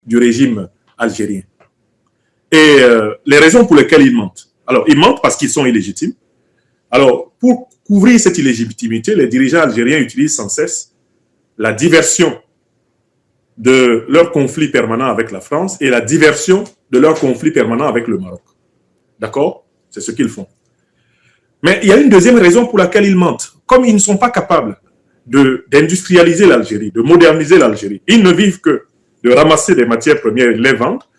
du régime algérien. Et les raisons pour lesquelles ils mentent. Alors, ils mentent parce qu'ils sont illégitimes. Alors, pour couvrir cette illégitimité, les dirigeants algériens utilisent sans cesse la diversion de leur conflit permanent avec la France et la diversion de leur conflit permanent avec le Maroc. D'accord? C'est ce qu'ils font. Mais il y a une deuxième raison pour laquelle ils mentent. Comme ils ne sont pas capables d'industrialiser l'Algérie, de moderniser l'Algérie, ils ne vivent que de ramasser des matières premières et de les vendre.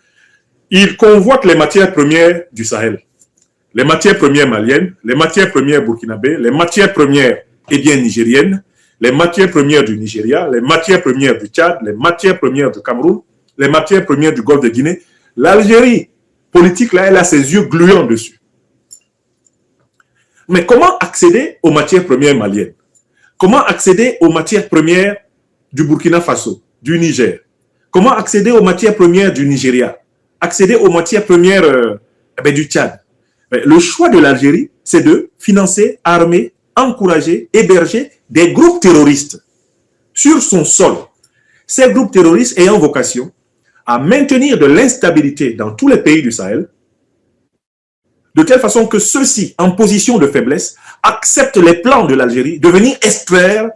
Ils convoitent les matières premières du Sahel, les matières premières maliennes, les matières premières burkinabées, les matières premières nigériennes, les matières premières du Nigeria, les matières premières du Tchad, les matières premières du Cameroun, les matières premières du Golfe de Guinée. L'Algérie politique, là, elle a ses yeux gluants dessus. Mais comment accéder aux matières premières maliennes? Comment accéder aux matières premières du Burkina Faso, du Niger? Comment accéder aux matières premières du Nigeria? Accéder aux matières premières du Tchad? Le choix de l'Algérie, c'est de financer, armer, encourager, héberger des groupes terroristes sur son sol. Ces groupes terroristes ayant vocation à maintenir de l'instabilité dans tous les pays du Sahel, de telle façon que ceux-ci, en position de faiblesse, acceptent les plans de l'Algérie de venir extraire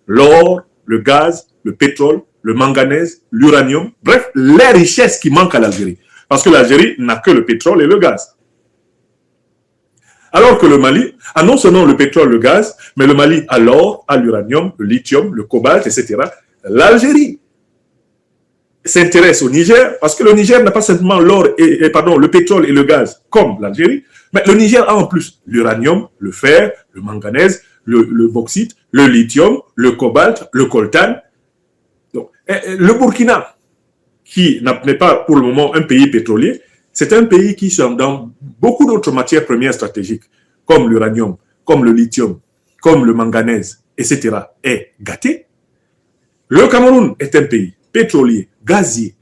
l'or, le gaz, le pétrole, le manganèse, l'uranium, bref, les richesses qui manquent à l'Algérie. Parce que l'Algérie n'a que le pétrole et le gaz. Alors que le Mali a non seulement le pétrole, le gaz, mais le Mali a l'or, a l'uranium, le lithium, le cobalt, etc. L'Algérie s'intéresse au Niger, parce que le Niger n'a pas simplement l'or le pétrole et le gaz, comme l'Algérie, mais le Niger a en plus l'uranium, le fer, le manganèse, le bauxite, le lithium, le cobalt, le coltan. Donc, le Burkina, qui n'est pas pour le moment un pays pétrolier, c'est un pays qui sont dans beaucoup d'autres matières premières stratégiques, comme l'uranium, comme le lithium, comme le manganèse, etc., est gâté. Le Cameroun est un pays pétrolier, gazier.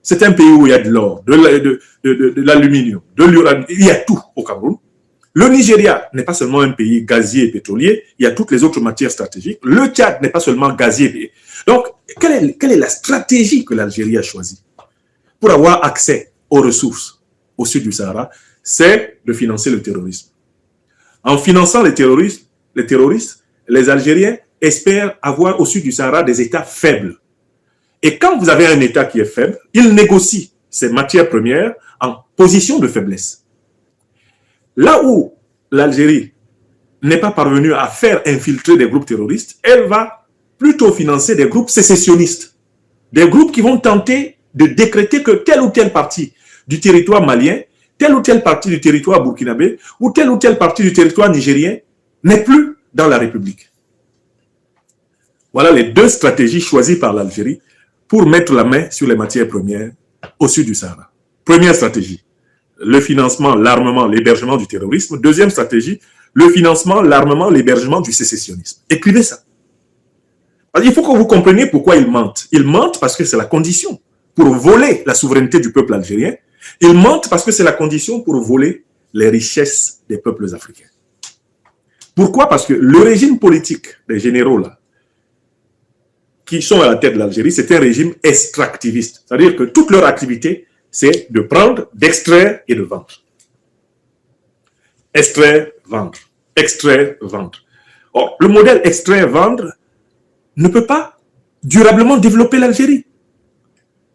C'est un pays où il y a de l'or, de l'aluminium, de l'uranium. Il y a tout au Cameroun. Le Nigeria n'est pas seulement un pays gazier et pétrolier, il y a toutes les autres matières stratégiques. Le Tchad n'est pas seulement gazier. Donc, quelle est la stratégie que l'Algérie a choisie pour avoir accès aux ressources au sud du Sahara? C'est de financer le terrorisme. En finançant les terroristes, les Algériens espèrent avoir au sud du Sahara des États faibles. Et quand vous avez un État qui est faible, il négocie ses matières premières en position de faiblesse. Là où l'Algérie n'est pas parvenue à faire infiltrer des groupes terroristes, elle va plutôt financer des groupes sécessionnistes. Des groupes qui vont tenter de décréter que telle ou telle partie du territoire malien, telle ou telle partie du territoire burkinabé, ou telle partie du territoire nigérien n'est plus dans la République. Voilà les deux stratégies choisies par l'Algérie pour mettre la main sur les matières premières au sud du Sahara. Première stratégie, le financement, l'armement, l'hébergement du terrorisme. Deuxième stratégie, le financement, l'armement, l'hébergement du sécessionnisme. Écrivez ça. Il faut que vous compreniez pourquoi ils mentent. Ils mentent parce que c'est la condition pour voler la souveraineté du peuple algérien. Ils mentent parce que c'est la condition pour voler les richesses des peuples africains. Pourquoi? Parce que le régime politique des généraux là, qui sont à la tête de l'Algérie, c'est un régime extractiviste. C'est-à-dire que toute leur activité, c'est de prendre, d'extraire et de vendre. Extraire, vendre. Extraire, vendre. Or, le modèle extraire-vendre ne peut pas durablement développer l'Algérie.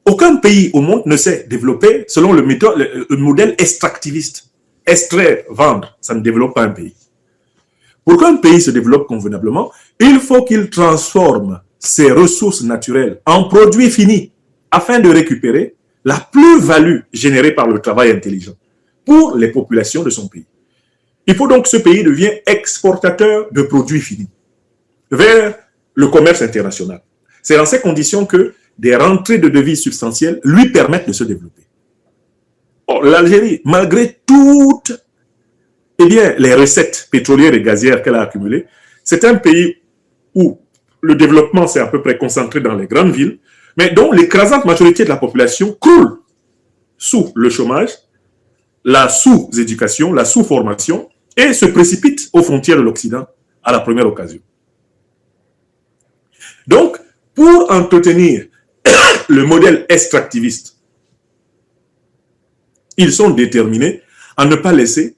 Aucun pays au monde ne sait développer selon le modèle extractiviste. Extraire, vendre, ça ne développe pas un pays. Pour qu'un pays se développe convenablement, il faut qu'il transforme ses ressources naturelles en produits finis afin de récupérer la plus-value générée par le travail intelligent pour les populations de son pays. Il faut donc que ce pays devienne exportateur de produits finis vers le commerce international. C'est dans ces conditions que des rentrées de devises substantielles lui permettent de se développer. Or, l'Algérie, malgré toutes les recettes pétrolières et gazières qu'elle a accumulées, c'est un pays où le développement s'est à peu près concentré dans les grandes villes, mais dont l'écrasante majorité de la population croule sous le chômage, la sous-éducation, la sous-formation, et se précipite aux frontières de l'Occident à la première occasion. Donc, pour entretenir le modèle extractiviste. Ils sont déterminés à ne pas laisser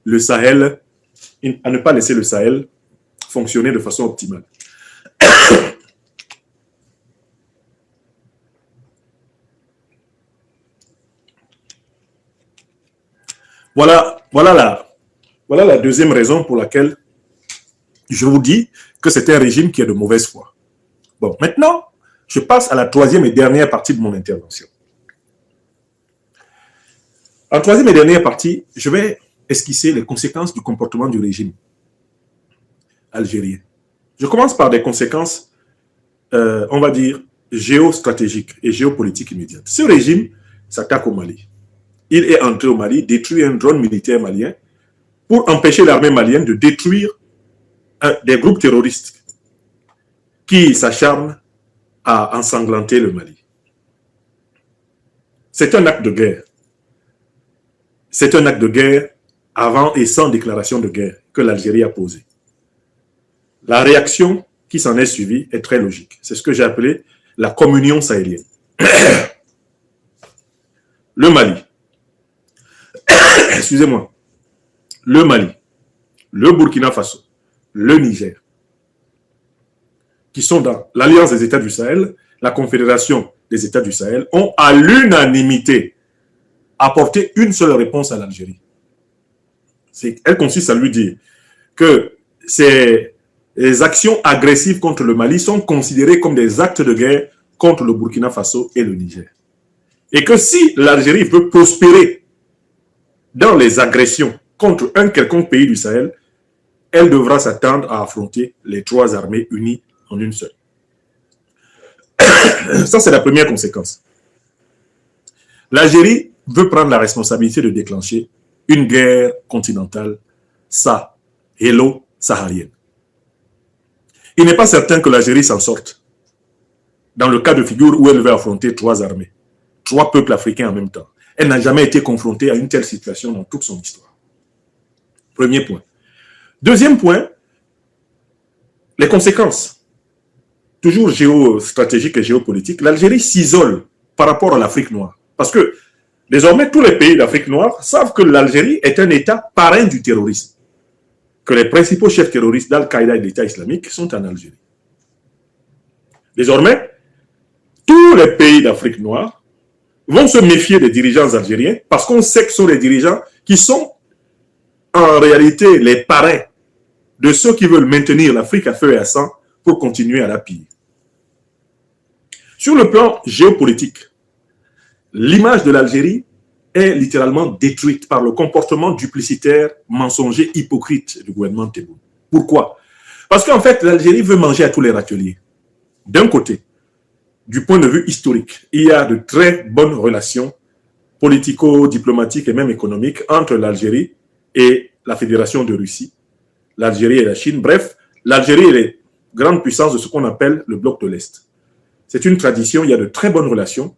le Sahel, fonctionner de façon optimale. Voilà la deuxième raison pour laquelle je vous dis que c'est un régime qui est de mauvaise foi. Bon, maintenant, je passe à la troisième et dernière partie de mon intervention. En troisième et dernière partie, je vais esquisser les conséquences du comportement du régime algérien. Je commence par des conséquences, on va dire, géostratégiques et géopolitiques immédiates. Ce régime s'attaque au Mali. Il est entré au Mali, détruit un drone militaire malien pour empêcher l'armée malienne de détruire des groupes terroristes qui s'acharnent à ensanglanter le Mali. C'est un acte de guerre. C'est un acte de guerre avant et sans déclaration de guerre que l'Algérie a posé. La réaction qui s'en est suivie est très logique. C'est ce que j'ai appelé la communion sahélienne. Le Mali, excusez-moi, le Mali, le Burkina Faso, le Niger, qui sont dans l'Alliance des États du Sahel, la Confédération des États du Sahel, ont à l'unanimité apporté une seule réponse à l'Algérie. Elle consiste à lui dire que ces actions agressives contre le Mali sont considérées comme des actes de guerre contre le Burkina Faso et le Niger. Et que si l'Algérie veut prospérer dans les agressions contre un quelconque pays du Sahel, elle devra s'attendre à affronter les trois armées unies en une seule. Ça, c'est la première conséquence. L'Algérie veut prendre la responsabilité de déclencher une guerre continentale sahélo-saharienne. Il n'est pas certain que l'Algérie s'en sorte dans le cas de figure où elle veut affronter trois armées, trois peuples africains en même temps. Elle n'a jamais été confrontée à une telle situation dans toute son histoire. Premier point. Deuxième point, les conséquences. Toujours géostratégiques et géopolitiques. L'Algérie s'isole par rapport à l'Afrique noire. Parce que désormais, tous les pays d'Afrique noire savent que l'Algérie est un État parrain du terrorisme. Que les principaux chefs terroristes d'Al-Qaïda et de l'État islamique sont en Algérie. Désormais, tous les pays d'Afrique noire vont se méfier des dirigeants algériens parce qu'on sait que ce sont les dirigeants qui sont en réalité les parrains de ceux qui veulent maintenir l'Afrique à feu et à sang pour continuer à la piller. Sur le plan géopolitique, l'image de l'Algérie est littéralement détruite par le comportement duplicitaire, mensonger, hypocrite du gouvernement Tebboune. Pourquoi? Parce qu'en fait, l'Algérie veut manger à tous les râteliers. D'un côté, du point de vue historique, il y a de très bonnes relations politico-diplomatiques et même économiques entre l'Algérie et la Fédération de Russie, l'Algérie et la Chine. Bref, l'Algérie est les grandes puissances de ce qu'on appelle le bloc de l'Est. C'est une tradition, il y a de très bonnes relations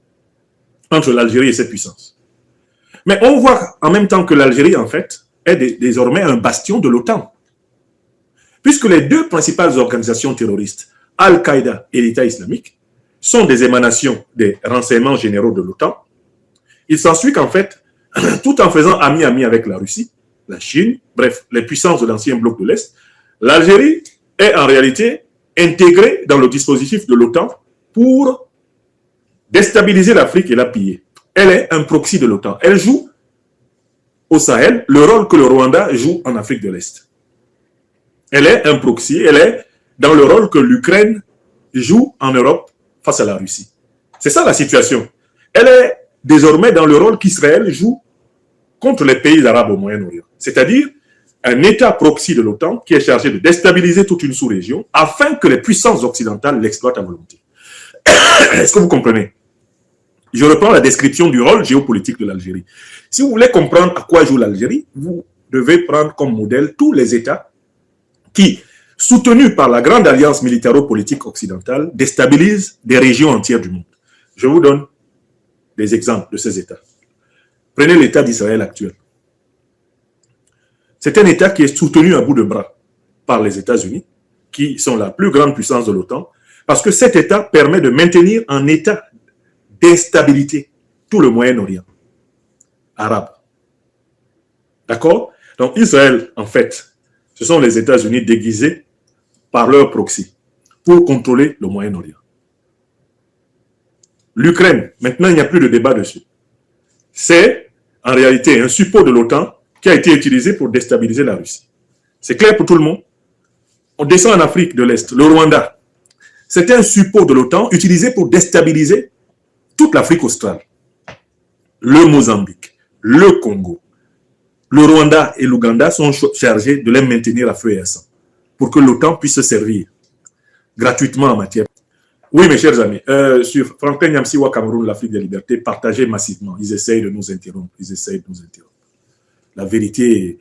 entre l'Algérie et cette puissance. Mais on voit en même temps que l'Algérie, en fait, est désormais un bastion de l'OTAN. Puisque les deux principales organisations terroristes, Al-Qaïda et l'État islamique, sont des émanations des renseignements généraux de l'OTAN, il s'ensuit qu'en fait, tout en faisant ami-ami avec la Russie, la Chine, bref, les puissances de l'ancien bloc de l'Est, l'Algérie est en réalité intégrée dans le dispositif de l'OTAN pour déstabiliser l'Afrique et la piller. Elle est un proxy de l'OTAN. Elle joue au Sahel le rôle que le Rwanda joue en Afrique de l'Est. Elle est un proxy, elle est dans le rôle que l'Ukraine joue en Europe face à la Russie. C'est ça la situation. Elle est désormais dans le rôle qu'Israël joue contre les pays arabes au Moyen-Orient. C'est-à-dire un État proxy de l'OTAN qui est chargé de déstabiliser toute une sous-région afin que les puissances occidentales l'exploitent à volonté. Est-ce que vous comprenez? Je reprends la description du rôle géopolitique de l'Algérie. Si vous voulez comprendre à quoi joue l'Algérie, vous devez prendre comme modèle tous les États qui, soutenus par la grande alliance militaro-politique occidentale, déstabilisent des régions entières du monde. Je vous donne des exemples de ces États. Prenez l'État d'Israël actuel. C'est un État qui est soutenu à bout de bras par les États-Unis, qui sont la plus grande puissance de l'OTAN, Parce que cet État permet de maintenir un état d'instabilité tout le Moyen-Orient arabe. D'accord? Donc Israël, en fait, ce sont les États-Unis déguisés par leur proxy pour contrôler le Moyen-Orient. L'Ukraine, maintenant, il n'y a plus de débat dessus. C'est en réalité un support de l'OTAN qui a été utilisé pour déstabiliser la Russie. C'est clair pour tout le monde? On descend en Afrique de l'Est, le Rwanda. C'était un support de l'OTAN utilisé pour déstabiliser toute l'Afrique australe. Le Mozambique, le Congo, le Rwanda et l'Ouganda sont chargés de les maintenir à feu et à sang pour que l'OTAN puisse se servir gratuitement en matière. Oui, mes chers amis, sur Franklin Nyamsiwa Cameroun, l'Afrique des libertés, partagez massivement. Ils essayent de nous interrompre. Ils essayent de nous interrompre. La vérité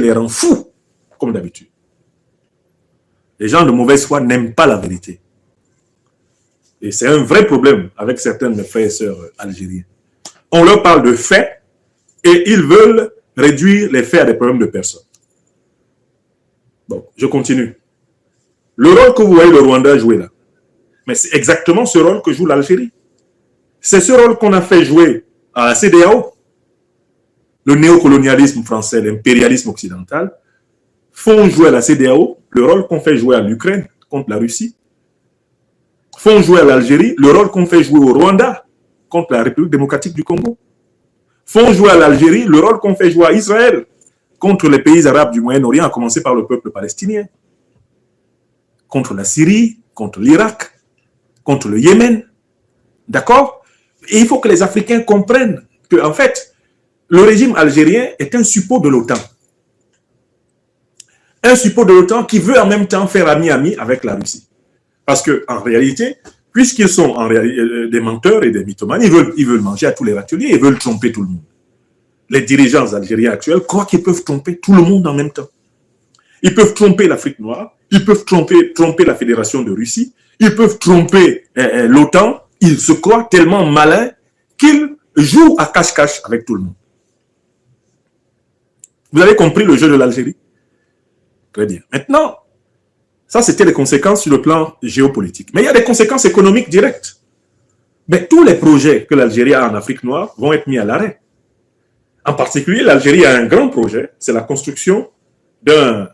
les rend fous, comme d'habitude. Les gens de mauvaise foi n'aiment pas la vérité. Et c'est un vrai problème avec certains de mes frères et sœurs algériens. On leur parle de faits et ils veulent réduire les faits à des problèmes de personnes. Bon, je continue. Le rôle que vous voyez le Rwanda jouer là, mais c'est exactement ce rôle que joue l'Algérie. C'est ce rôle qu'on a fait jouer à la CEDEAO. Le néocolonialisme français, l'impérialisme occidental, font jouer à la CEDEAO le rôle qu'on fait jouer à l'Ukraine contre la Russie, font jouer à l'Algérie le rôle qu'on fait jouer au Rwanda contre la République démocratique du Congo, font jouer à l'Algérie le rôle qu'on fait jouer à Israël contre les pays arabes du Moyen-Orient, à commencer par le peuple palestinien, contre la Syrie, contre l'Irak, contre le Yémen. D'accord? Et il faut que les Africains comprennent que, en fait, le régime algérien est un suppôt de l'OTAN. Un suppôt de l'OTAN qui veut en même temps faire ami-ami avec la Russie. Parce qu'en réalité, puisqu'ils sont des menteurs et des mythomanes, ils veulent manger à tous les râteliers, ils veulent tromper tout le monde. Les dirigeants algériens actuels croient qu'ils peuvent tromper tout le monde en même temps. Ils peuvent tromper l'Afrique noire, ils peuvent tromper la Fédération de Russie, ils peuvent tromper l'OTAN. Ils se croient tellement malins qu'ils jouent à cache-cache avec tout le monde. Vous avez compris le jeu de l'Algérie? Très bien. Maintenant, ça c'était les conséquences sur le plan géopolitique. Mais il y a des conséquences économiques directes. Mais tous les projets que l'Algérie a en Afrique noire vont être mis à l'arrêt. En particulier, l'Algérie a un grand projet, c'est la construction d'un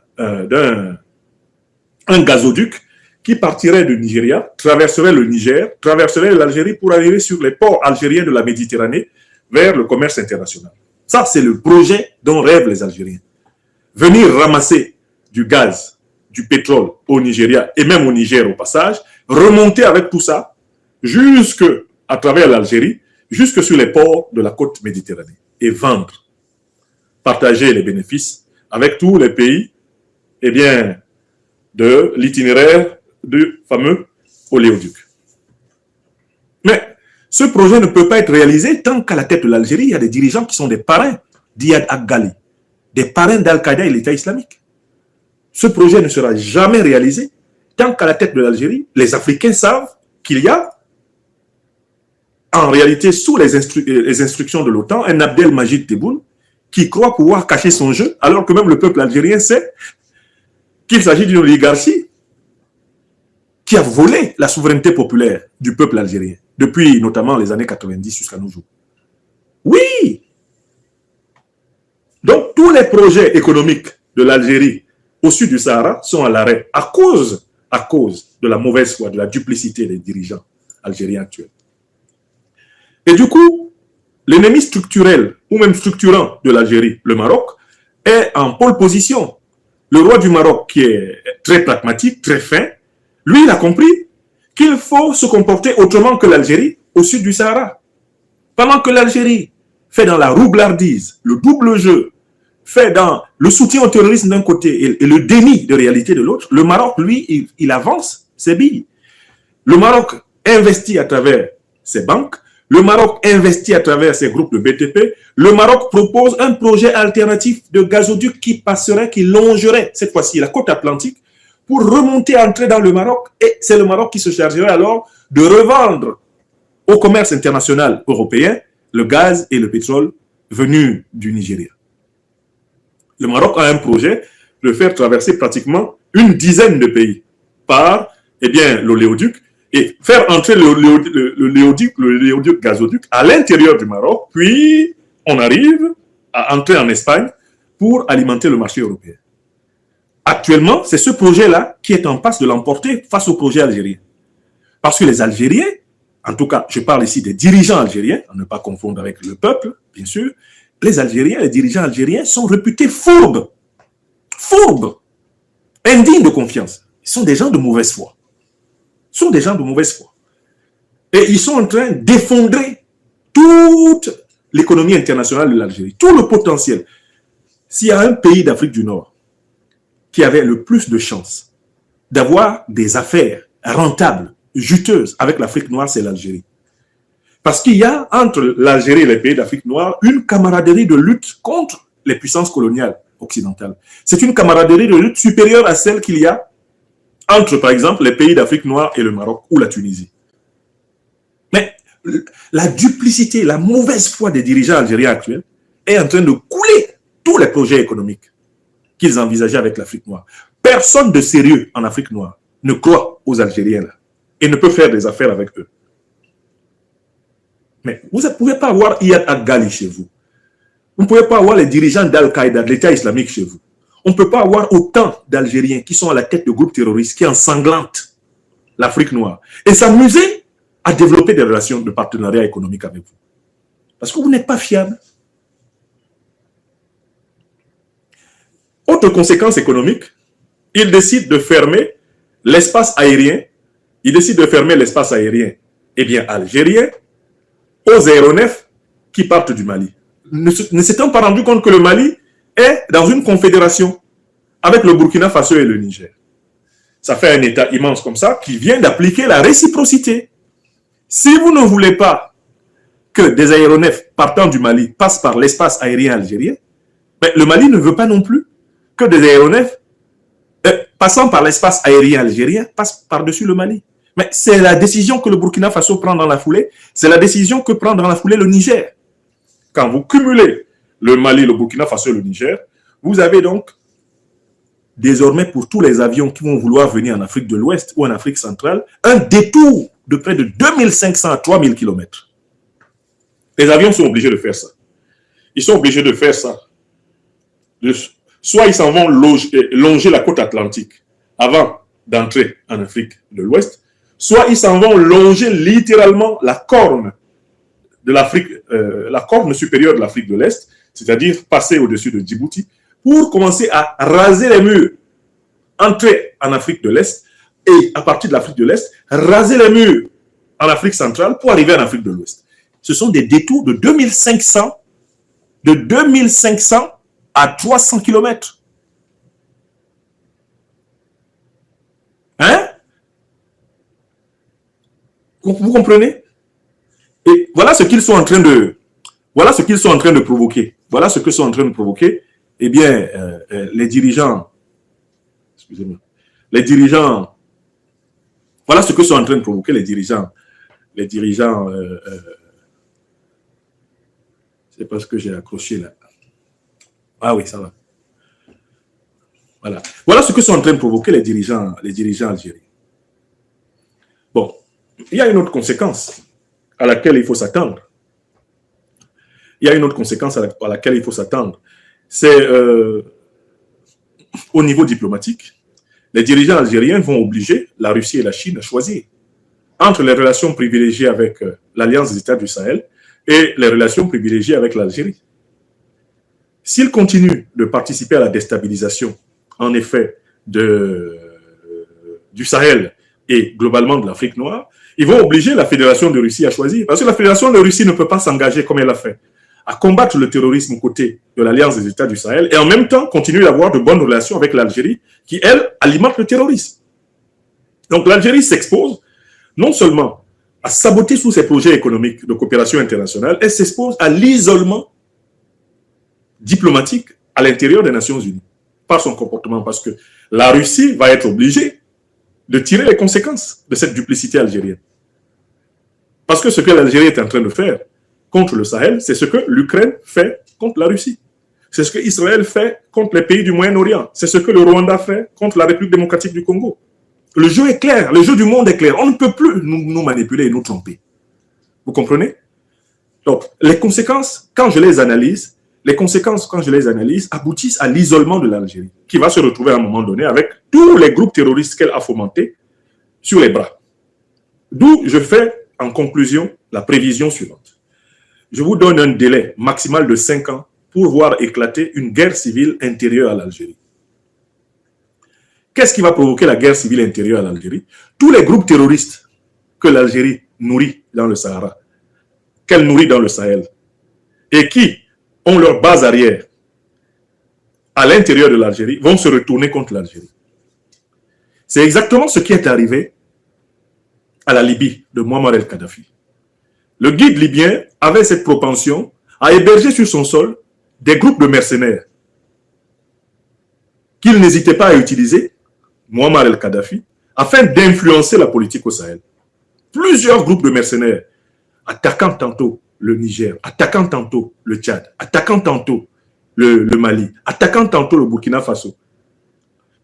gazoduc qui partirait du Nigeria, traverserait le Niger, traverserait l'Algérie pour arriver sur les ports algériens de la Méditerranée vers le commerce international. Ça, c'est le projet dont rêvent les Algériens. Venir ramasser du gaz, du pétrole au Nigeria et même au Niger au passage, remonter avec tout ça jusque à travers l'Algérie, jusque sur les ports de la côte méditerranée et vendre, partager les bénéfices avec tous les pays, eh bien, de l'itinéraire du fameux oléoduc. Mais ce projet ne peut pas être réalisé tant qu'à la tête de l'Algérie, il y a des dirigeants qui sont des parrains d'Iyad Ag-Ghali, des parrains d'Al-Qaïda et l'État islamique. Ce projet ne sera jamais réalisé tant qu'à la tête de l'Algérie, les Africains savent qu'il y a, en réalité, sous les instructions de l'OTAN, un Abdelmajid Tebboune qui croit pouvoir cacher son jeu, alors que même le peuple algérien sait qu'il s'agit d'une oligarchie qui a volé la souveraineté populaire du peuple algérien, depuis notamment les années 90 jusqu'à nos jours. Oui! Donc, tous les projets économiques de l'Algérie au sud du Sahara sont à l'arrêt à cause de la mauvaise foi, de la duplicité des dirigeants algériens actuels. Et du coup, l'ennemi structurel ou même structurant de l'Algérie, le Maroc, est en pole position. Le roi du Maroc, qui est très pragmatique, très fin, lui, il a compris qu'il faut se comporter autrement que l'Algérie au sud du Sahara. Pendant que l'Algérie fait dans la roublardise, le double jeu, fait dans le soutien au terrorisme d'un côté et le déni de réalité de l'autre, le Maroc, lui, il avance ses billes. Le Maroc investit à travers ses banques, le Maroc investit à travers ses groupes de BTP, le Maroc propose un projet alternatif de gazoduc qui passerait, qui longerait, cette fois-ci, la côte atlantique, pour remonter, entrer dans le Maroc, et c'est le Maroc qui se chargerait alors de revendre au commerce international européen le gaz et le pétrole venus du Nigeria. Le Maroc a un projet de faire traverser pratiquement une dizaine de pays par eh bien, l'oléoduc, et faire entrer le léoduc gazoduc à l'intérieur du Maroc, puis on arrive à entrer en Espagne pour alimenter le marché européen. Actuellement, c'est ce projet-là qui est en passe de l'emporter face au projet algérien. Parce que les Algériens, en tout cas, je parle ici des dirigeants algériens, à ne pas confondre avec le peuple, bien sûr, les Algériens, les dirigeants algériens sont réputés fourbes, indignes de confiance. Ils sont des gens de mauvaise foi. Et ils sont en train d'effondrer toute l'économie internationale de l'Algérie, tout le potentiel. S'il y a un pays d'Afrique du Nord qui avait le plus de chances d'avoir des affaires rentables, juteuses avec l'Afrique noire, c'est l'Algérie. Parce qu'il y a entre l'Algérie et les pays d'Afrique noire une camaraderie de lutte contre les puissances coloniales occidentales. C'est une camaraderie de lutte supérieure à celle qu'il y a entre, par exemple, les pays d'Afrique noire et le Maroc ou la Tunisie. Mais la duplicité, la mauvaise foi des dirigeants algériens actuels est en train de couler tous les projets économiques qu'ils envisageaient avec l'Afrique noire. Personne de sérieux en Afrique noire ne croit aux Algériens là et ne peut faire des affaires avec eux. Mais vous ne pouvez pas avoir Iyad Al-Ghali chez vous. Vous ne pouvez pas avoir les dirigeants d'Al-Qaïda, de l'État islamique chez vous. On ne peut pas avoir autant d'Algériens qui sont à la tête de groupes terroristes qui ensanglantent l'Afrique noire et s'amuser à développer des relations de partenariat économique avec vous. Parce que vous n'êtes pas fiable. Autre conséquence économique, ils décident de fermer l'espace aérien. Ils décident de fermer l'espace aérien, eh bien, algérien, aux aéronefs qui partent du Mali. Ne s'étant pas rendu compte que le Mali est dans une confédération avec le Burkina Faso et le Niger. Ça fait un État immense comme ça qui vient d'appliquer la réciprocité. Si vous ne voulez pas que des aéronefs partant du Mali passent par l'espace aérien algérien, mais le Mali ne veut pas non plus que des aéronefs passant par l'espace aérien algérien passent par-dessus le Mali. Mais c'est la décision que le Burkina Faso prend dans la foulée, c'est la décision que prend dans la foulée le Niger. Quand vous cumulez le Mali, le Burkina Faso et le Niger, vous avez donc désormais pour tous les avions qui vont vouloir venir en Afrique de l'Ouest ou en Afrique centrale, un détour de près de 2500 à 3000 km. Les avions sont obligés de faire ça. Ils sont obligés de faire ça. Soit ils s'en vont longer la côte atlantique avant d'entrer en Afrique de l'Ouest, soit ils s'en vont longer littéralement la corne de l'Afrique, la corne supérieure de l'Afrique de l'Est, c'est-à-dire passer au-dessus de Djibouti, pour commencer à raser les murs, entrer en Afrique de l'Est, et à partir de l'Afrique de l'Est, raser les murs en Afrique centrale pour arriver en Afrique de l'Ouest. Ce sont des détours de 2500 à 300 km. Hein? Vous comprenez? Et voilà ce qu'ils sont en train de provoquer. Voilà ce que sont en train de provoquer. Eh bien, les dirigeants, excusez-moi, voilà ce que sont en train de provoquer les dirigeants, c'est parce que j'ai accroché là. Ah oui, ça va. Voilà ce que sont en train de provoquer les dirigeants algériens. Bon, il y a une autre conséquence à laquelle il faut s'attendre. C'est au niveau diplomatique. Les dirigeants algériens vont obliger la Russie et la Chine à choisir entre les relations privilégiées avec l'Alliance des États du Sahel et les relations privilégiées avec l'Algérie. S'ils continuent de participer à la déstabilisation, en effet, du Sahel et globalement de l'Afrique noire, ils vont obliger la Fédération de Russie à choisir. Parce que la Fédération de Russie ne peut pas s'engager comme elle l'a fait à combattre le terrorisme aux côtés de l'Alliance des États du Sahel et en même temps continuer d'avoir de bonnes relations avec l'Algérie qui, elle, alimente le terrorisme. Donc l'Algérie s'expose non seulement à saboter tous ses projets économiques de coopération internationale, elle s'expose à l'isolement diplomatique à l'intérieur des Nations Unies par son comportement, parce que la Russie va être obligée de tirer les conséquences de cette duplicité algérienne. Parce que ce que l'Algérie est en train de faire contre le Sahel, c'est ce que l'Ukraine fait contre la Russie. C'est ce que Israël fait contre les pays du Moyen-Orient. C'est ce que le Rwanda fait contre la République démocratique du Congo. Le jeu est clair, le jeu du monde est clair. On ne peut plus nous manipuler et nous tromper. Vous comprenez? Donc, les conséquences, quand je les analyse, aboutissent à l'isolement de l'Algérie, qui va se retrouver à un moment donné avec tous les groupes terroristes qu'elle a fomentés sur les bras. D'où je fais, en conclusion, la prévision suivante. Je vous donne un délai maximal de 5 ans pour voir éclater une guerre civile intérieure à l'Algérie. Qu'est-ce qui va provoquer la guerre civile intérieure à l'Algérie? Tous les groupes terroristes que l'Algérie nourrit dans le Sahara, qu'elle nourrit dans le Sahel, et qui ont leur base arrière à l'intérieur de l'Algérie, vont se retourner contre l'Algérie. C'est exactement ce qui est arrivé à la Libye de Muammar el-Kadhafi. Le guide libyen avait cette propension à héberger sur son sol des groupes de mercenaires qu'il n'hésitait pas à utiliser, Muammar el-Kadhafi, afin d'influencer la politique au Sahel. Plusieurs groupes de mercenaires, attaquant tantôt le Niger, attaquant tantôt le Tchad, attaquant tantôt le Mali, attaquant tantôt le Burkina Faso.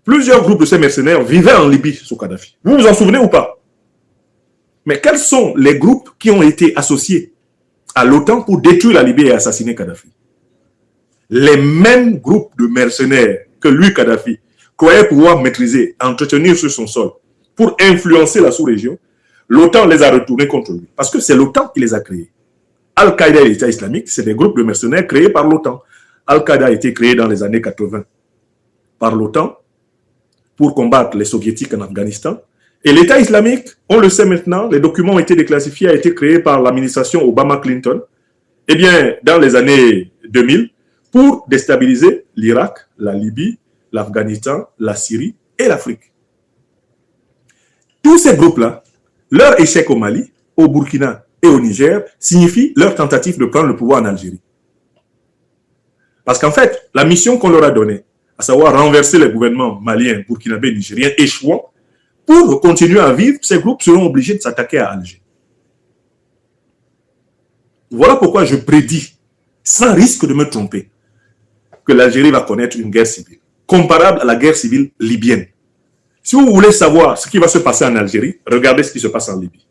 Plusieurs groupes de ces mercenaires vivaient en Libye sous Kadhafi. Vous vous en souvenez ou pas? Mais quels sont les groupes qui ont été associés à l'OTAN pour détruire la Libye et assassiner Kadhafi? Les mêmes groupes de mercenaires que lui, Kadhafi, croyait pouvoir maîtriser, entretenir sur son sol pour influencer la sous-région, l'OTAN les a retournés contre lui. Parce que c'est l'OTAN qui les a créés. Al-Qaïda et l'État islamique, c'est des groupes de mercenaires créés par l'OTAN. Al-Qaïda a été créé dans les années 80 par l'OTAN pour combattre les soviétiques en Afghanistan. Et l'État islamique, on le sait maintenant, les documents ont été déclassifiés, a été créé par l'administration Obama-Clinton, eh bien, dans les années 2000, pour déstabiliser l'Irak, la Libye, l'Afghanistan, la Syrie et l'Afrique. Tous ces groupes-là, leur échec au Mali, au Burkina et au Niger signifie leur tentative de prendre le pouvoir en Algérie. Parce qu'en fait, la mission qu'on leur a donnée, à savoir renverser les gouvernements maliens, burkinabés, nigériens, échouant, pour continuer à vivre, ces groupes seront obligés de s'attaquer à Alger. Voilà pourquoi je prédis, sans risque de me tromper, que l'Algérie va connaître une guerre civile, comparable à la guerre civile libyenne. Si vous voulez savoir ce qui va se passer en Algérie, regardez ce qui se passe en Libye.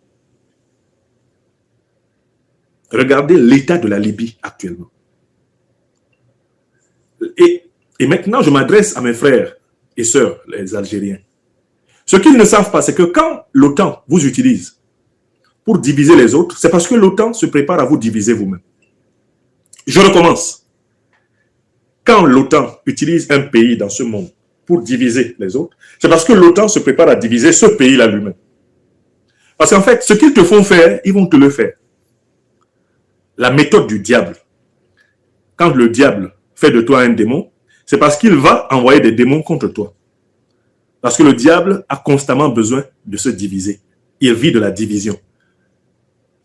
Regardez l'état de la Libye actuellement. Et maintenant, je m'adresse à mes frères et sœurs, les Algériens. Ce qu'ils ne savent pas, c'est que quand l'OTAN vous utilise pour diviser les autres, c'est parce que l'OTAN se prépare à vous diviser vous-même. Je recommence. Quand l'OTAN utilise un pays dans ce monde pour diviser les autres, c'est parce que l'OTAN se prépare à diviser ce pays-là lui-même. Parce qu'en fait, ce qu'ils te font faire, ils vont te le faire. La méthode du diable. Quand le diable fait de toi un démon, c'est parce qu'il va envoyer des démons contre toi. Parce que le diable a constamment besoin de se diviser. Il vit de la division.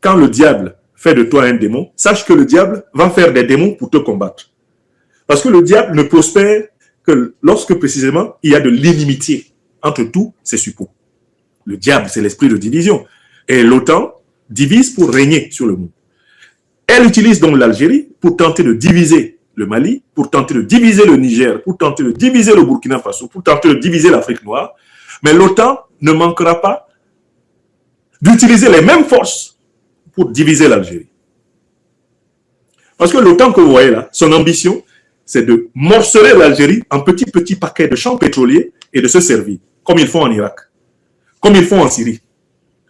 Quand le diable fait de toi un démon, sache que le diable va faire des démons pour te combattre. Parce que le diable ne prospère que lorsque précisément il y a de l'inimitié entre tous ses suppôts. Le diable, c'est l'esprit de division. Et l'OTAN divise pour régner sur le monde. Elle utilise donc l'Algérie pour tenter de diviser le Mali, pour tenter de diviser le Niger, pour tenter de diviser le Burkina Faso, pour tenter de diviser l'Afrique noire. Mais l'OTAN ne manquera pas d'utiliser les mêmes forces pour diviser l'Algérie. Parce que l'OTAN que vous voyez là, son ambition, c'est de morceler l'Algérie en petits paquets de champs pétroliers et de se servir, comme ils font en Irak, comme ils font en Syrie,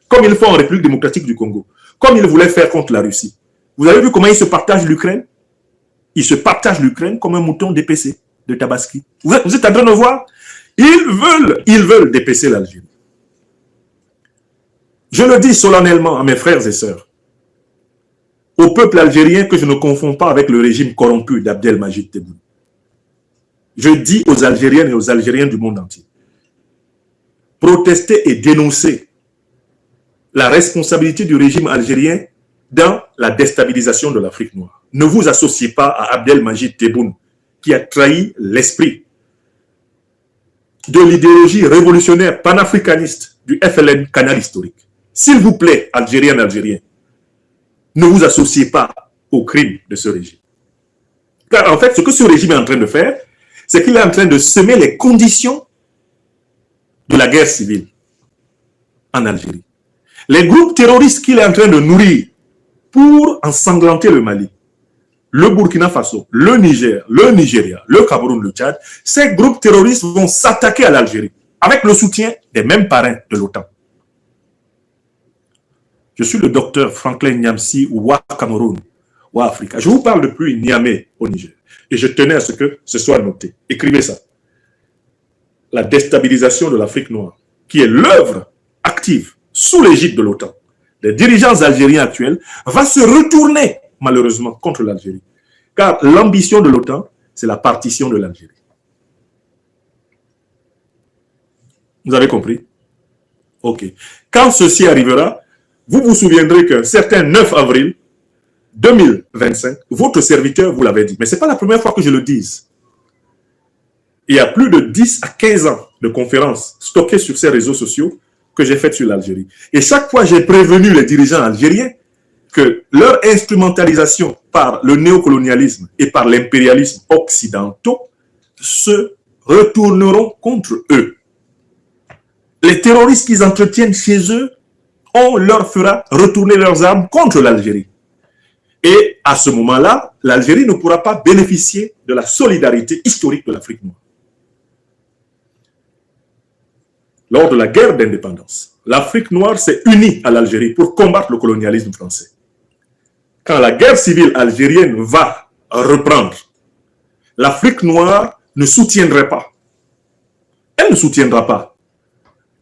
comme ils font en République démocratique du Congo, comme ils voulaient faire contre la Russie. Vous avez vu comment ils se partagent l'Ukraine? Ils se partagent l'Ukraine comme un mouton dépecé de Tabaski. Vous êtes en train de voir? Ils veulent dépêcer l'Algérie. Je le dis solennellement à mes frères et sœurs, au peuple algérien que je ne confonds pas avec le régime corrompu d'Abdelmajid Tebboune. Je dis aux Algériennes et aux Algériens du monde entier, protestez et dénoncez la responsabilité du régime algérien dans la déstabilisation de l'Afrique noire. Ne vous associez pas à Abdelmajid Tebboune qui a trahi l'esprit de l'idéologie révolutionnaire panafricaniste du FLN canal historique. S'il vous plaît, Algériens, Algériens, ne vous associez pas au crime de ce régime. Car en fait, ce que ce régime est en train de faire, c'est qu'il est en train de semer les conditions de la guerre civile. en Algérie. Les groupes terroristes qu'il est en train de nourrir pour ensanglanter le Mali, le Burkina Faso, le Niger, le Nigeria, le Cameroun, le Tchad, ces groupes terroristes vont s'attaquer à l'Algérie avec le soutien des mêmes parrains de l'OTAN. Je suis le docteur Franklin Nyamsi Ouah Cameroun, Ouah Africa. Je vous parle depuis Niamey au Niger. Et je tenais à ce que ce soit noté. Écrivez ça. La déstabilisation de l'Afrique noire, qui est l'œuvre active sous l'égide de l'OTAN, des dirigeants algériens actuels, va se retourner malheureusement contre l'Algérie. Car l'ambition de l'OTAN, c'est la partition de l'Algérie. Vous avez compris? Ok. Quand ceci arrivera, vous vous souviendrez qu'un certain 9 avril 2025, votre serviteur vous l'avait dit. Mais ce n'est pas la première fois que je le dis. Il y a plus de 10 à 15 ans de conférences stockées sur ces réseaux sociaux que j'ai faites sur l'Algérie. Et chaque fois, j'ai prévenu les dirigeants algériens que leur instrumentalisation par le néocolonialisme et par l'impérialisme occidentaux se retourneront contre eux. Les terroristes qu'ils entretiennent chez eux, on leur fera retourner leurs armes contre l'Algérie. Et à ce moment-là, l'Algérie ne pourra pas bénéficier de la solidarité historique de l'Afrique noire. Lors de la guerre d'indépendance, l'Afrique noire s'est unie à l'Algérie pour combattre le colonialisme français. Quand la guerre civile algérienne va reprendre, l'Afrique noire ne soutiendrait pas. Elle ne soutiendra pas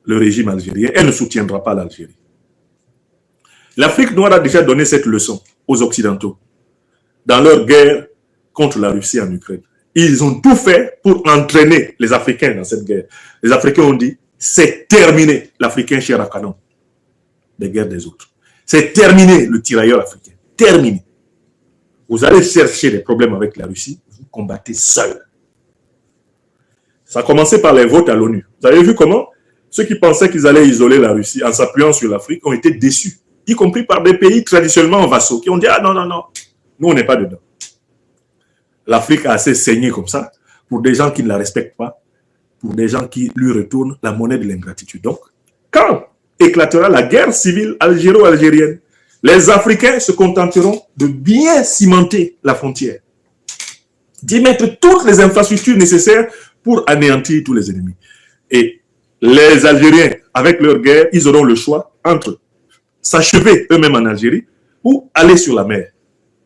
le régime algérien, elle ne soutiendra pas l'Algérie. L'Afrique noire a déjà donné cette leçon aux Occidentaux dans leur guerre contre la Russie en Ukraine. Ils ont tout fait pour entraîner les Africains dans cette guerre. Les Africains ont dit, c'est terminé l'Africain cher à canon des guerres des autres. C'est terminé le tirailleur africain. Terminé. Vous allez chercher des problèmes avec la Russie, vous combattez seul. Ça a commencé par les votes à l'ONU. Vous avez vu comment ceux qui pensaient qu'ils allaient isoler la Russie en s'appuyant sur l'Afrique ont été déçus, y compris par des pays traditionnellement vassaux qui ont dit « Ah non, non, non, nous on n'est pas dedans ». L'Afrique a assez saigné comme ça pour des gens qui ne la respectent pas, pour des gens qui lui retournent la monnaie de l'ingratitude. Donc, quand éclatera la guerre civile algéro-algérienne, les Africains se contenteront de bien cimenter la frontière, d'y mettre toutes les infrastructures nécessaires pour anéantir tous les ennemis. Et les Algériens, avec leur guerre, ils auront le choix entre s'achever eux-mêmes en Algérie ou aller sur la mer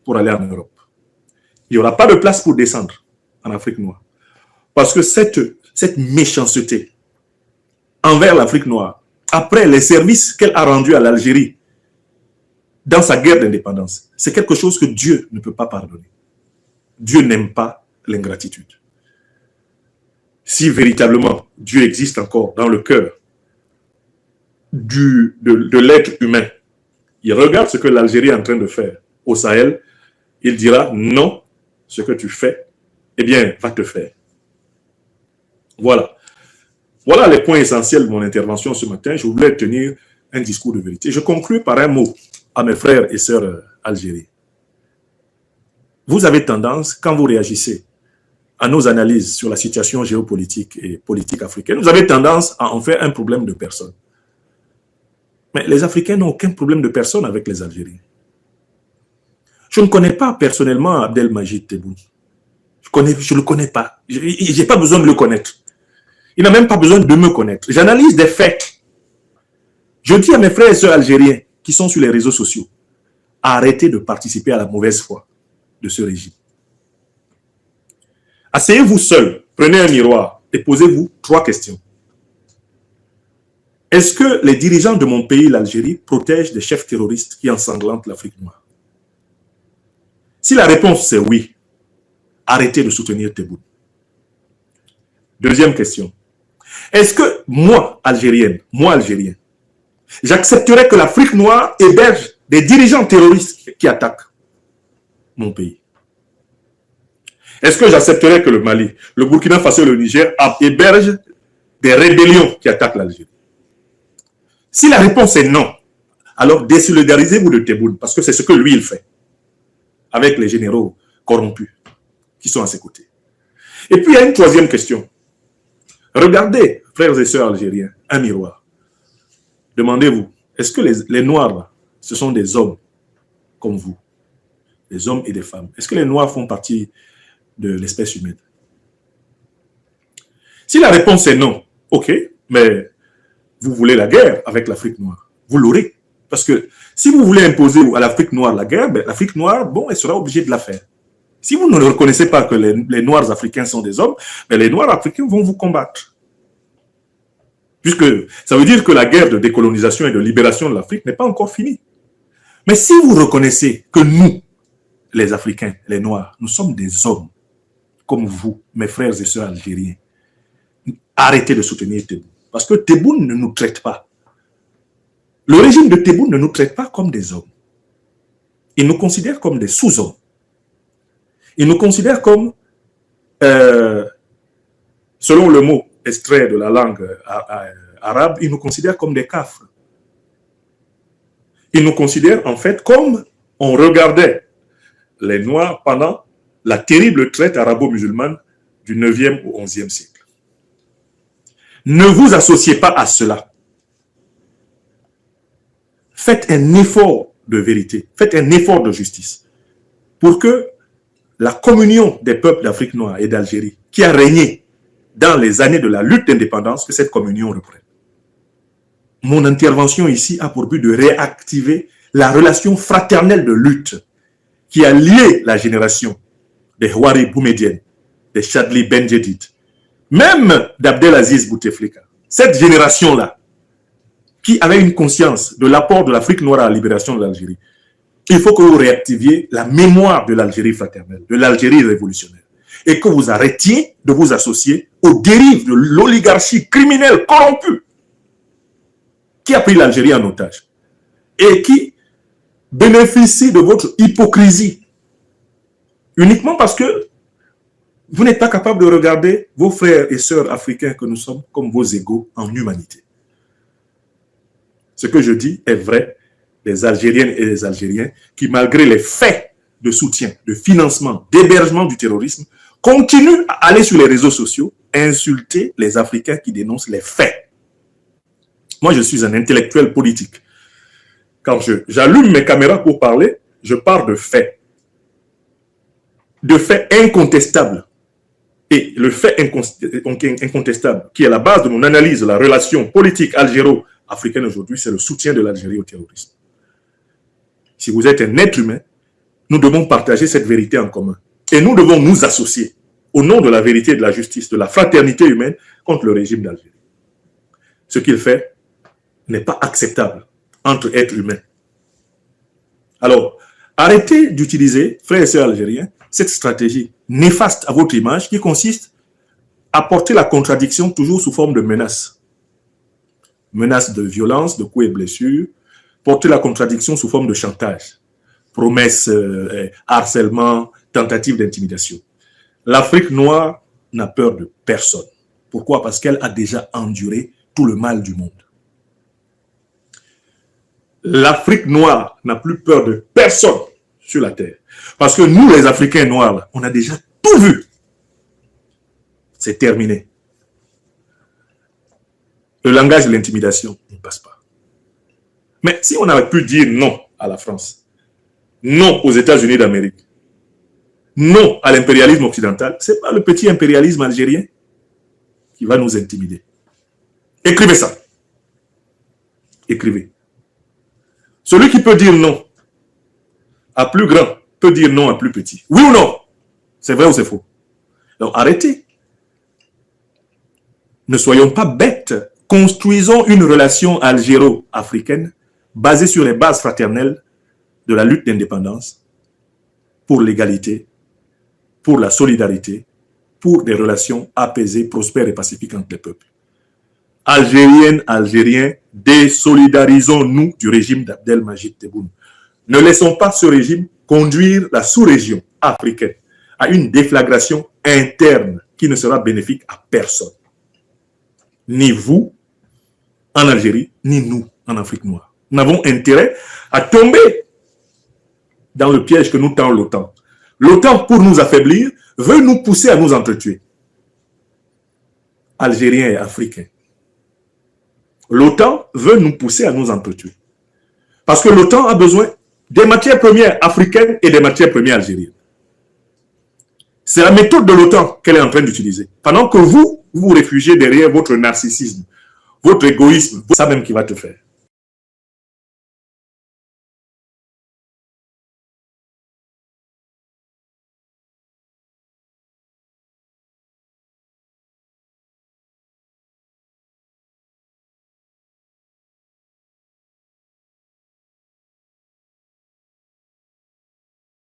pour aller en Europe. Il n'y aura pas de place pour descendre en Afrique noire. Parce que cette méchanceté envers l'Afrique noire, après les services qu'elle a rendus à l'Algérie dans sa guerre d'indépendance, c'est quelque chose que Dieu ne peut pas pardonner. Dieu n'aime pas l'ingratitude. Si véritablement Dieu existe encore dans le cœur de l'être humain, il regarde ce que l'Algérie est en train de faire au Sahel, il dira non, ce que tu fais, eh bien, va te faire. Voilà. Voilà les points essentiels de mon intervention ce matin. Je voulais tenir un discours de vérité. Je conclue par un mot à mes frères et sœurs algériens. Vous avez tendance, quand vous réagissez à nos analyses sur la situation géopolitique et politique africaine, vous avez tendance à en faire un problème de personne. Mais les Africains n'ont aucun problème de personne avec les Algériens. Je ne connais pas personnellement Abdelmajid Tebboune. Je ne le connais pas. Je n'ai pas besoin de le connaître. Il n'a même pas besoin de me connaître. J'analyse des faits. Je dis à mes frères et sœurs algériens qui sont sur les réseaux sociaux, arrêtez de participer à la mauvaise foi de ce régime. Asseyez-vous seul, prenez un miroir et posez-vous 3 questions. Est-ce que les dirigeants de mon pays, l'Algérie, protègent des chefs terroristes qui ensanglantent l'Afrique noire? Si la réponse c'est oui, arrêtez de soutenir Tebboune. Deuxième question. Est-ce que moi, Algérien, j'accepterais que l'Afrique noire héberge des dirigeants terroristes qui attaquent mon pays? Est-ce que j'accepterais que le Mali, le Burkina Faso et le Niger hébergent des rébellions qui attaquent l'Algérie? Si la réponse est non, alors désolidarisez-vous de Tebboune, parce que c'est ce que lui, il fait, avec les généraux corrompus qui sont à ses côtés. Et puis, il y a une troisième question. Regardez, frères et sœurs algériens, un miroir. Demandez-vous, est-ce que les Noirs, là, ce sont des hommes comme vous, des hommes et des femmes? Est-ce que les Noirs font partie de l'espèce humaine? Si la réponse est non, ok, mais vous voulez la guerre avec l'Afrique noire, vous l'aurez. Parce que si vous voulez imposer à l'Afrique noire la guerre, ben, l'Afrique noire, bon, elle sera obligée de la faire. Si vous ne reconnaissez pas que les Noirs africains sont des hommes, ben, les Noirs africains vont vous combattre. Puisque ça veut dire que la guerre de décolonisation et de libération de l'Afrique n'est pas encore finie. Mais si vous reconnaissez que nous, les Africains, les Noirs, nous sommes des hommes, comme vous, mes frères et sœurs algériens, arrêtez de soutenir Tebboune. Parce que Tebboune ne nous traite pas. Le régime de Tebboune ne nous traite pas comme des hommes. Il nous considère comme des sous-hommes. Il nous considère comme, selon le mot extrait de la langue arabe, il nous considère comme des kafres. Il nous considère en fait comme on regardait les Noirs pendant la terrible traite arabo-musulmane du 9e au 11e siècle. Ne vous associez pas à cela. Faites un effort de vérité, faites un effort de justice pour que la communion des peuples d'Afrique noire et d'Algérie, qui a régné dans les années de la lutte d'indépendance, que cette communion reprenne. Mon intervention ici a pour but de réactiver la relation fraternelle de lutte qui a lié la génération des Houari Boumedienne, des Chadli Benjedid, même d'Abdelaziz Bouteflika. Cette génération-là, qui avait une conscience de l'apport de l'Afrique noire à la libération de l'Algérie, il faut que vous réactiviez la mémoire de l'Algérie fraternelle, de l'Algérie révolutionnaire, et que vous arrêtiez de vous associer aux dérives de l'oligarchie criminelle corrompue qui a pris l'Algérie en otage et qui bénéficie de votre hypocrisie uniquement parce que vous n'êtes pas capable de regarder vos frères et sœurs africains que nous sommes comme vos égaux en humanité. Ce que je dis est vrai des Algériennes et des Algériens qui, malgré les faits de soutien, de financement, d'hébergement du terrorisme, continuent à aller sur les réseaux sociaux et insulter les Africains qui dénoncent les faits. Moi, je suis un intellectuel politique. Quand j'allume mes caméras pour parler, je parle de faits. De faits incontestables. Et le fait incontestable, qui est la base de mon analyse de la relation politique algéro-africaine aujourd'hui, c'est le soutien de l'Algérie au terrorisme. Si vous êtes un être humain, nous devons partager cette vérité en commun. Et nous devons nous associer au nom de la vérité et de la justice, de la fraternité humaine contre le régime d'Algérie. Ce qu'il fait n'est pas acceptable entre êtres humains. Alors, arrêtez d'utiliser, frères et sœurs algériens, cette stratégie néfaste à votre image qui consiste à porter la contradiction toujours sous forme de menaces. Menaces de violence, de coups et blessures, porter la contradiction sous forme de chantage, promesses, harcèlement, tentatives d'intimidation. L'Afrique noire n'a peur de personne. Pourquoi? Parce qu'elle a déjà enduré tout le mal du monde. L'Afrique noire n'a plus peur de personne sur la terre. Parce que nous, les Africains noirs, on a déjà tout vu. C'est terminé. Le langage de l'intimidation ne passe pas. Mais si on avait pu dire non à la France, non aux États-Unis d'Amérique, non à l'impérialisme occidental, ce n'est pas le petit impérialisme algérien qui va nous intimider. Écrivez ça. Écrivez. Celui qui peut dire non à plus grand peut dire non à plus petit. Oui ou non? C'est vrai ou c'est faux? Donc arrêtez. Ne soyons pas bêtes. Construisons une relation algéro-africaine basée sur les bases fraternelles de la lutte d'indépendance pour l'égalité, pour la solidarité, pour des relations apaisées, prospères et pacifiques entre les peuples. Algériennes, Algériens, désolidarisons-nous du régime d'Abdelmajid Tebboune. Ne laissons pas ce régime conduire la sous-région africaine à une déflagration interne qui ne sera bénéfique à personne. Ni vous, en Algérie, ni nous, en Afrique noire. Nous avons intérêt à tomber dans le piège que nous tend l'OTAN. L'OTAN, pour nous affaiblir, veut nous pousser à nous entretuer. Algériens et Africains, l'OTAN veut nous pousser à nous entretuer. Parce que l'OTAN a besoin des matières premières africaines et des matières premières algériennes. C'est la méthode de l'OTAN qu'elle est en train d'utiliser. Pendant que vous vous réfugiez derrière votre narcissisme, votre égoïsme, c'est ça même qui va te faire.